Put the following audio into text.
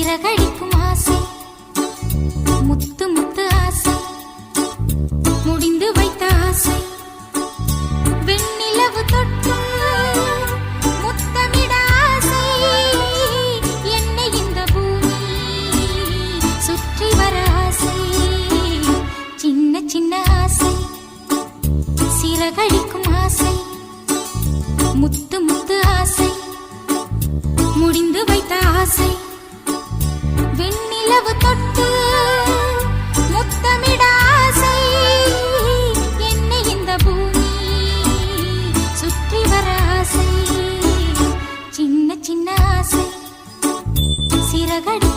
சிறகடிக்கும் ஆசை, முத்து முத்து ஆசை, முடிந்து வைத்த ஆசை, வெண்ணிலவு தொட்டு முத்தமிட ஆசை, என்னை இந்த பூமி சுற்றி வர ஆசை, சின்ன சின்ன ஆசை, சிறகடிக்கும் ஆசை, முத்து முத்து ஆசை, முடிந்து வைத்த ஆசை, வெண்ணிலவு தொட்டு முத்தமிட ஆசை, என்னை இந்த பூமி சுற்றி வர ஆசை, சின்ன சின்ன ஆசை, சிறகடி